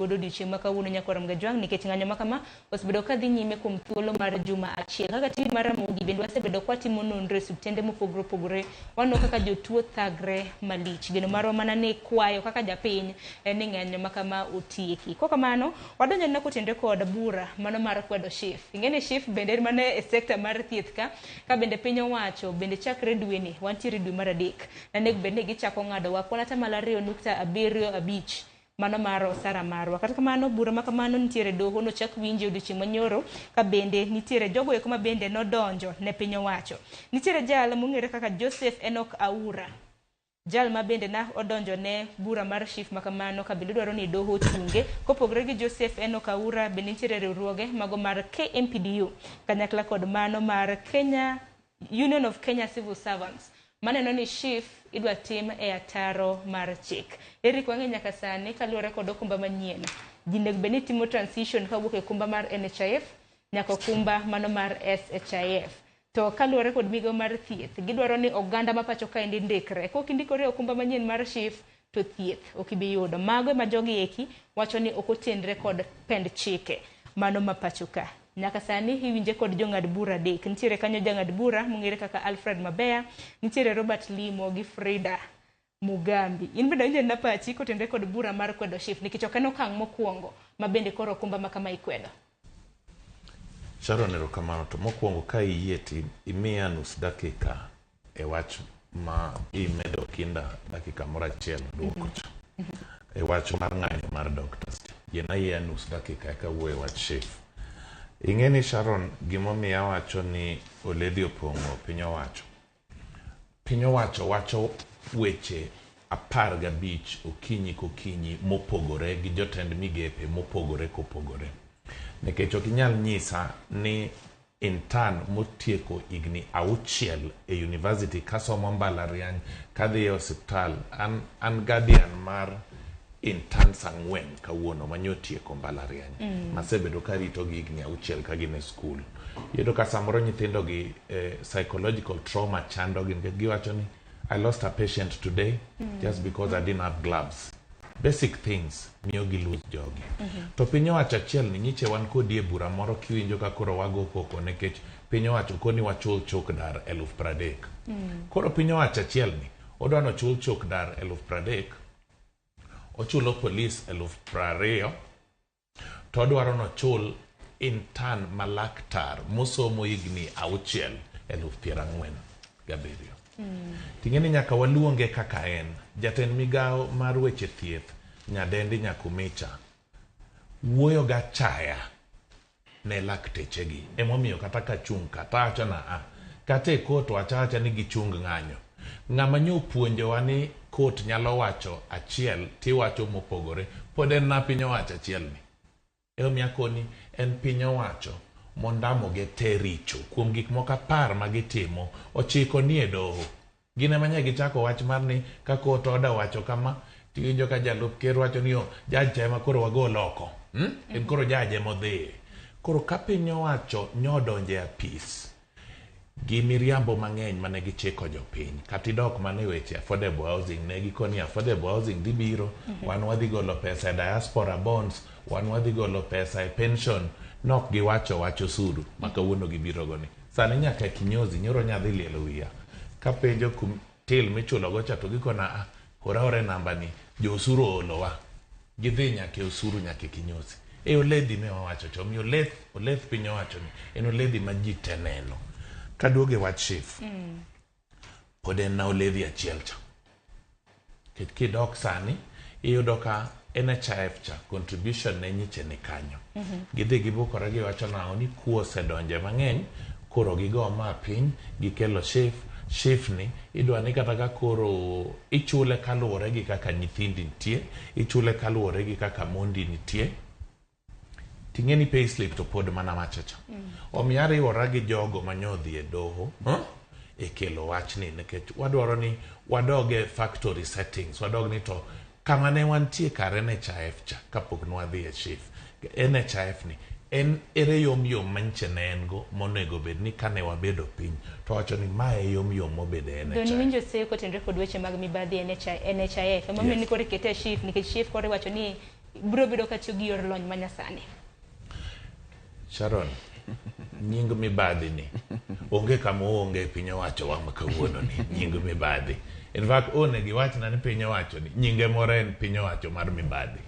godo odiochieng' ma kawuono nyaka rom gajwang' nikech ng'anyo ma kama osebedo ka dhi nyime kuom thuolo mar juma achiel. Kaka tim mar Ramogi bende wasebedo kwa timo nonro e suptende mopogore opogore, waneno kaka jotuo thagre malich. Geno marwa mana ne kwayo kaka japiny en ni ng'anyo ma kama otieki. Kwa kamano wadonjo na kotende kod bura mano mar kwedo shif. Ing'eni shif bende mane e sekta mar thieth ka bende piny owacho bende chakre dwe ni wantiere dwe mar adek na nego bende gichako ng'ado wa kwana tamala 2.75 mano mar osara marwa. Kata kamano bura ma kamano nitiere doho no chak winje odiochieng' manyoro ka bende nitiere jogo eko ma bende nodonjo ne piny owacho. Nitiere jal mong'ere kaka Joseph Enoch Aura, jal ma bende na odonjo ne bura mar shif ma kamano ka bende dwaro ni doho chunge. Kopogre gi Joseph Enoch Aura bende nitiere riwruoge mago mar KMPDU kanyakla kod mano mar Kenya Union of Kenya Civil Servants. Maneno ni shif idwa tim e ataro mar chik. Eric wange nyaka sani kaluwore kod okumba manyien, jinde bende timo transition kawuok e okumba mar NHIF nyaka okumba mano mar SHIF. To kaluwore kod migo mar thieth, gidwaro ni oganda ma pacho ka indi ndikre. Kok indikore okumba manyien mar shif to thieth ok ibi yudo. Mago ma jogi eki wacho ni ok otenre kod pend chike mano ma pacho ka. Nyaka sani iwinje kod jong'ad bura adek. Nitiere kanyo jang'ad bura mong'ere kaka Alfred Mabeya, nitiere Robert Limo gi Frida Mugambi. In bende winje na pachi kotende kod bura mar kwedo shif nikech ok en okang' mokwongo ma bende koro okumba ma kama ikwedo. Sharon erokamano, to mokwongo ka iyie imiya nus dakika e wach ma imedo kinda dakika moro achiel duoko cha. E wach mar ng'anyo mar doctors. Yena yie nus dakika eka wuoye wach shif. Ing'eni Sharon, gimomiyo wacho ni oledhi opong'o piny owacho. Piny owacho wacho weche 15 okinyi kokinyi mopogore gi jotend migepe mopogore kopogore. Nikech ok inyal nyisa ni intan motieko igni 6 e university kasomo mbalariany kadhi e osiptal, an guardian mar interns 4 kawuono manyotieko mbalariany. Masebedo ka rito gi igni 6 ka gin e school. Yedo ka samoro nyithindo gi psychological trauma chando gi giwacho ni I lost a patient today just because I didn't have gloves. Basic things miyo gi lose jogi. To piny owacho achiel ni nyiche wan kodi e bura moro kiwinjo ka koro wago koko nikech piny owacho koni wachul chok dar 30,000. Koro piny owacho achiel ni odwa no chul chok dar 30,000, ochulo polis 20,000, to odwaro no chul intern malaktar mosomo igni 6 47,000. Ting'eni nyaka waluonge kaka en jatend migao mar weche thieth nyadendi Nyakumicha wuoyo ga chaya ne lakteche gi. Emomiyo kata ka chung kata acha na kata e kot wacha ni gichung ng'anyo. Ng'ama nyo puonjowa ni kot nyalo wacho achiel ti wacho mopogore pod en na piny owacho achiel ni. Emomiyo koni en piny owacho mondamo ge tericho kuom gik moko 10 ma gitimo ochiko ni e doho. Gine manya gichako wach mar ni ka kot oda wacho kama tiwinjo ka jalup ker wacho ni jaj cha ema koro wago loko. En koro jaje modhi. Koro ka piny owacho nyodonje apis gi miriambo mang'eny mane gichiko jopiny katidok mane weche affordable housing ne gikoni affordable housing dhi biro, wan wadhi golo pesa e diaspora bonds, wan wadhi golo pesa e pension. Nok giwacho suru makawuono gibiro goni. Sani nyaka kinyozi nyoro nyadhi lielo wiya ka penjo til michulo go cha to gikona ore namba ni jo usuru olowa gidhi nyaka usuru nyaka kinyozi. E oledhi me wacho cho mi oleth piny owacho ni en oledhi ma ji teneno. Kaduoge wach shif pod en na oledhi achiel cha. Kidok sani iyudo ka NHIF cha contribution ne nyiche ni kanyo. Gidhi gibukore giwacho nao ni kuo sedonje mang'eny koro gigo ma piny gikelo shif ni idwa ni kata ka koro ichule kaluwore gi kaka nyithindi nitie, ichule kaluwore gi kaka mondi nitie. Ting'eni payslip to pod mana machacha. Omiyo ariwora gi jogo manyodhi e doho e kelo wach ni nikech wadwaro ni wadoge factory settings, wadog ni to kama ne wantie kare NHIF cha kapok nwadhi e shif. NHIF ni en ere yom manche ne en go monego bed ni kane wabedo piny to wacho ni mae yom mobede NHIF. Doni winjo seko tenre kod weche mag Mibadhi NHIF. Emomiyo ni kore kete shif nikech shif kore wacho ni biro bedo ka tiyo gi yor lony manyasani. Sharon, nying Mibadhi ni onge kama onge piny owacho wa makawuono ni nying Mibadhi. In fact, one giwachna ni piny owacho ni nyinge moro en piny owacho mar Mibadhi.